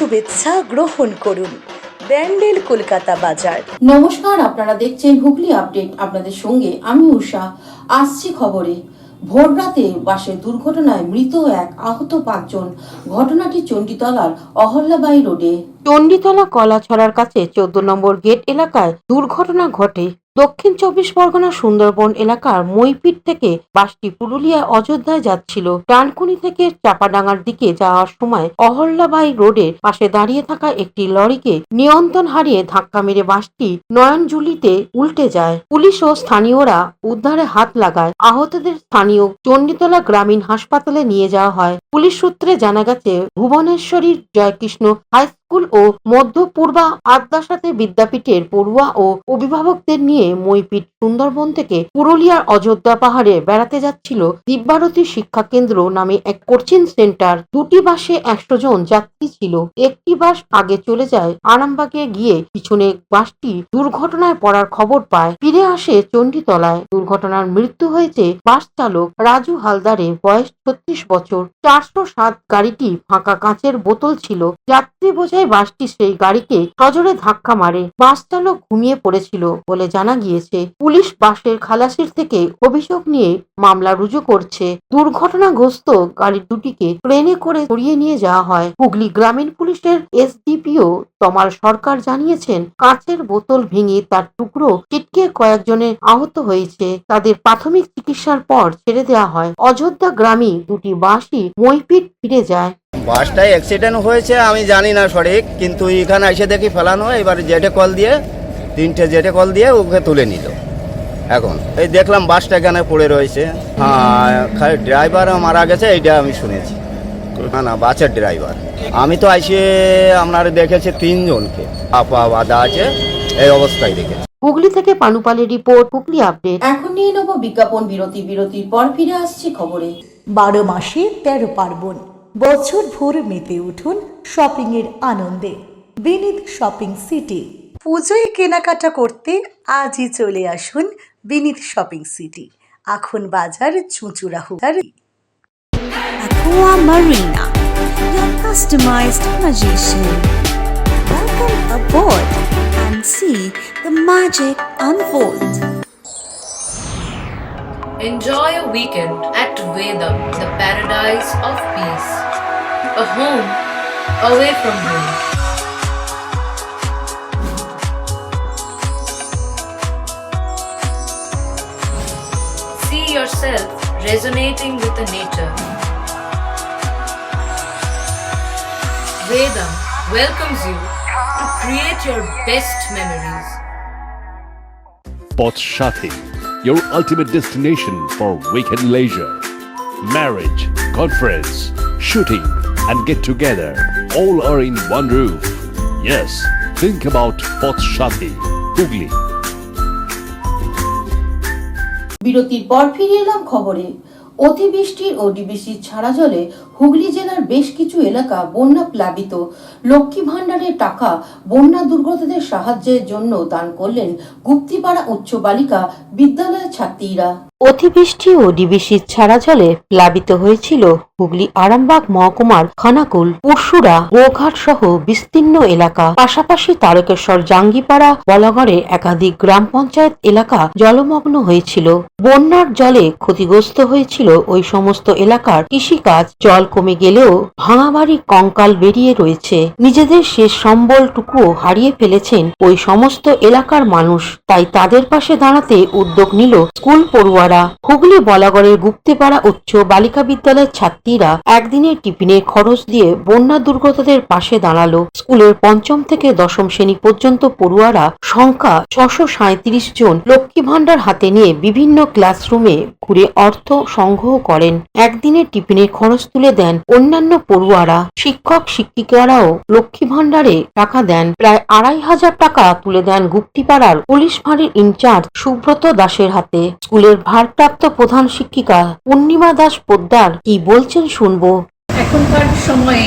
শুভেচ্ছা গ্রহণ করুন। ব্যান্ডেল কলকাতা বাজার। নমস্কার, আপনারা দেখছেন হুগলি আপডেট। আপনাদের সঙ্গে আমি উষা। আসছি খবরে। ভোর রাতে বাসের দুর্ঘটনায় মৃত এক, আহত 5 জন। ঘটনাটি চণ্ডীতলার অহল্যাবাই রোডে। চণ্ডীতলা কলাছড়ার কাছে 14 নম্বর গেট এলাকায় দুর্ঘটনা ঘটে। দক্ষিণ 24 পরগনা সুন্দরবন এলাকার মইপিট থেকে বাসটি পুরুলিয়া অযোধ্যায় যাচ্ছিল। ডানকুনি থেকে চাপাডাঙ্গার দিকে যাওয়ার সময় অহল্যাবাই রোডের পাশে দাঁড়িয়ে থাকা একটি লরিকে নিয়ন্ত্রণ হারিয়ে ধাক্কা মেরে বাসটি নয়নজুলিতে উল্টে যায়। পুলিশ ও স্থানীয়রা উদ্ধারে হাত লাগায়। আহতদের স্থানীয় চণ্ডীতলা গ্রামীণ হাসপাতালে নিয়ে যাওয়া হয়। পুলিশ সূত্রে জানা গেছে, ভুবনেশ্বরীর জয়কৃষ্ণ হাই স্কুল ও মধ্য পূর্বা আদ্যাসাতে বিদ্যাপীঠের পড়ুয়া ও অভিভাবকদের নিয়ে মইপিট সুন্দরবন থেকে পুরুলিয়ার অযোধ্যা পাহাড়ে বেড়াতে যাচ্ছিল দিব্যারতী শিক্ষা কেন্দ্র নামে এক কোচিং সেন্টার। দুটি বাসে 100 জন যাত্রী ছিল। একটি বাস আগে চলে যায় আরামবাগে গিয়ে পিছনে বাসটি দুর্ঘটনায় পড়ার খবর পায়। ফিরে আসে চণ্ডীতলায়। দুর্ঘটনার মৃত্যু হয়েছে বাস চালক রাজু হালদারের, বয়স 36 বছর। 407 গাড়িটি ফাঁকা কাঁচের বোতল ছিল। যাত্রী বোঝাই বাসটি সেই গাড়িকে সজোরে ধাক্কা মারে। বাস চালক ঘুমিয়ে পড়েছিল বলে জানা গিয়েছে। পুলিশ বাসের খালাসির থেকে অভিযোগ নিয়ে মামলা রুজু করছে। দুর্ঘটনাগ্রস্ত গাড়ি দুটিকে ট্রেনে করে সরিয়ে নিয়ে যাওয়া হয়। হুগলি গ্রামীণ পুলিশের এসডিপিও তমাল সরকার জানিয়েছেন, কাঁচের বোতল ভেঙে তার টুকরো ছিটকে কয়েকজনের আহত হয়েছে। তাদের প্রাথমিক চিকিৎসার পর ছেড়ে দেওয়া হয়। অযোধ্যা গ্রামে দুটি বাসই মইপিট ফিরে যায়। বাসটায় অ্যাক্সিডেন্ট হয়েছে আমি জানি না সঠিক, কিন্তু এখানে এসে দেখি ফেলানো। এবার জেটে কল দিয়ে 3টে জেটে কল দিয়ে ওকে তুলে নিল। এখন এই দেখলাম বাসটা এখানে পড়ে রয়েছে। হ্যাঁ, খালি ড্রাইভার মারা গেছে এইটা আমি শুনেছি। না, বাসের ড্রাইভার। আমি তো আইসে আপনার দেখেছি 3 জনকে আপা বাধা আছে এই অবস্থায় দেখেছি। হুগলি থেকে পানুপালের রিপোর্ট, হুগলি আপডেট। এখন নিয়ে নেব বিজ্ঞাপন বিরতি। বিরতির পর ফিরে আসছি খবরে। 12 মাসে 13 পার্বণ, বছর ভোর মেতে উঠুন শপিং এর আনন্দে। বিনিদ শপিং সিটি। পুজোয় কেনাকাটা করতে আজই চলে আসুন বিনিদ শপিং সিটি, এখন বাজার চুঁচুড়াহুদার। Aqua Marina, your customized magician. Welcome aboard and see the magic unfold. Enjoy a weekend at Vedam, the paradise of peace. A home away from home. See yourself resonating with the nature. Vedam welcomes you to create your best memories. Pothshathi, your ultimate destination for weekend leisure. Marriage, conference, shooting and get together all are in one roof. Yes, think about Pothshathi, Hugli. বিরতির পর ফিরে এলাম খবরে। অতিবৃষ্টির ও ডিবিসির ছাড়া জলে হুগলি জেলার বেশ কিছু এলাকা বন্যা প্লাবিত। লক্ষ্মী ভাণ্ডারের টাকা বন্যা দুর্গতদের সাহায্যের জন্য দান করলেন গুপ্তিপাড়া উচ্চ বালিকা বিদ্যালয়ের ছাত্রীরা। অতিবৃষ্টি ও ডিবিসির ছাড়া জলে প্লাবিত হয়েছিল হুগলি আরামবাগ মহকুমার খানাকুল, পরশুরা, গোঘাট সহ বিস্তীর্ণ এলাকা। পাশাপাশি তারকেশ্বর, জাঙ্গিপাড়া, বলাগড়ে একাধিক গ্রাম পঞ্চায়েত এলাকা জলমগ্ন হয়েছিল। বন্যার জলে ক্ষতিগ্রস্ত হয়েছিল ওই সমস্ত এলাকার কৃষিকাজ। জল কমে গেলেও ভাঙা বাড়ি কঙ্কাল বেরিয়ে রয়েছে। নিজেদের শেষ সম্বলটুকুও হারিয়ে ফেলেছেন ওই সমস্ত এলাকার মানুষ। তাই তাদের পাশে দাঁড়াতে উদ্যোগ নিল স্কুল পড়ুয়ারা। হুগলি বলাগড়ের গুপ্তিপাড়া উচ্চ বালিকা বিদ্যালয়ের ছাত্রীরা একদিনের টিফিনের খরচ দিয়ে বন্যা দুর্গতদের পাশে দাঁড়ালো। স্কুলের 5ম থেকে 10ম শ্রেণী পর্যন্ত পড়ুয়ারা সংখ্যা 637 জন লক্ষ্মী ভাণ্ডার হাতে নিয়ে বিভিন্ন ক্লাসরুমে ঘুরে অর্থ সংগ্রহ করেন। একদিনের টিফিনের খরচ তুলে দেন অন্যান্য পড়ুয়ারা। শিক্ষক শিক্ষিকারাও লক্ষ্মী ভাণ্ডারে টাকা দেন। প্রায় 2,500 টাকা তুলে দেন গুপ্তিপাড়ার পুলিশ ফাঁড়ির ইনচার্জ সুব্রত দাসের হাতে। স্কুলের ভারপ্রাপ্ত প্রধান শিক্ষিকা পূর্ণিমা দাস পোদ্দার কি বলছেন শুনবো। এখনকার সময়ে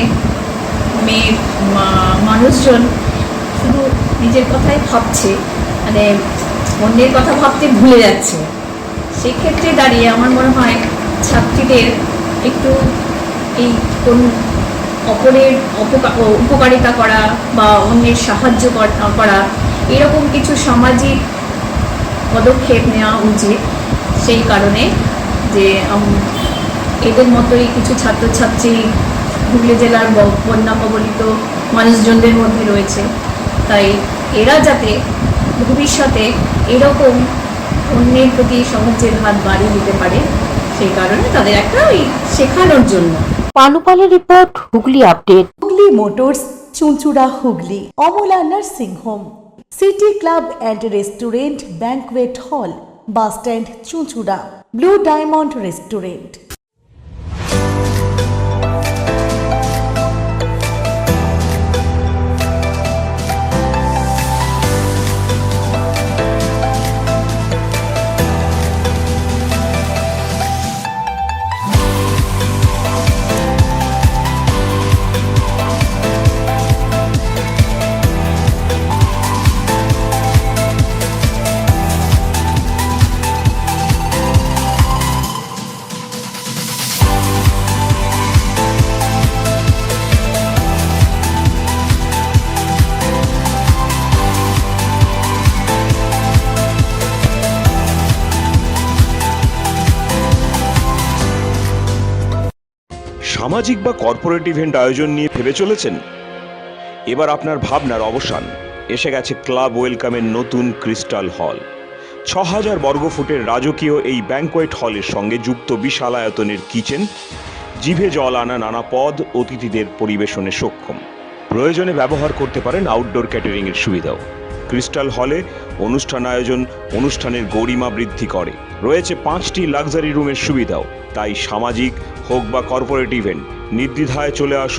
মানুষজন শুধু নিজের কথাই ভাবছে, মানে অন্যের কথা ভাবতে ভুলে যাচ্ছে। সেক্ষেত্রে দাঁড়িয়ে আমার মনে হয় ছাত্রীদের একটু এই অপরের উপকারিতা করা বা অন্যের সাহায্য করা এরকম কিছু সামাজিক পদক্ষেপ নেওয়া উচিত। সেই কারণে যে এদের মতোই কিছু ছাত্রছাত্রী হুগলি জেলার বন্যা কবলিত মানুষজনদের মধ্যে রয়েছে, তাই এরা যাতে ভবিষ্যতে এরকম অন্যের প্রতি সাহায্যের হাত বাড়িয়ে দিতে পারে, সেই কারণে তাদের একটা ওই শেখানোর জন্য। পানুপালের report, Hooghly update. Hooghly motors, Chuchura Hooghly, Amala nursing home, city club and restaurant, banquet হল, বাস স্ট্যান্ড চুঁচুড়া, ব্লু ডায়মন্ড রেস্টুরেন্ট। সামাজিক বা কর্পোরেট ইভেন্ট আয়োজন নিয়ে ভেবে চলেছেন? এবার আপনার ভাবনার অবসান। এসে গেছে ক্লাব ওয়েলকামের নতুন ক্রিস্টাল হল। ৬,০০০ বর্গফুটের রাজকীয় এই ব্যাংকোয়েট হলের সঙ্গে যুক্ত বিশাল আয়তনের কিচেন, জিভে জল আনা নানা পদ অতিথিদের পরিবেশনে সক্ষম। প্রয়োজনে ব্যবহার করতে পারেন আউটডোর ক্যাটারিং এর সুবিধাও। ক্রিস্টাল হলে অনুষ্ঠান আয়োজন অনুষ্ঠানের গরিমা বৃদ্ধি করে। রয়েছে 5টি লাক্সারি রুমের সুবিধাও। তাই সামাজিক হোক বা কর্পোরেট ইভেন্ট নির্দ্বিধায় চলে আসুন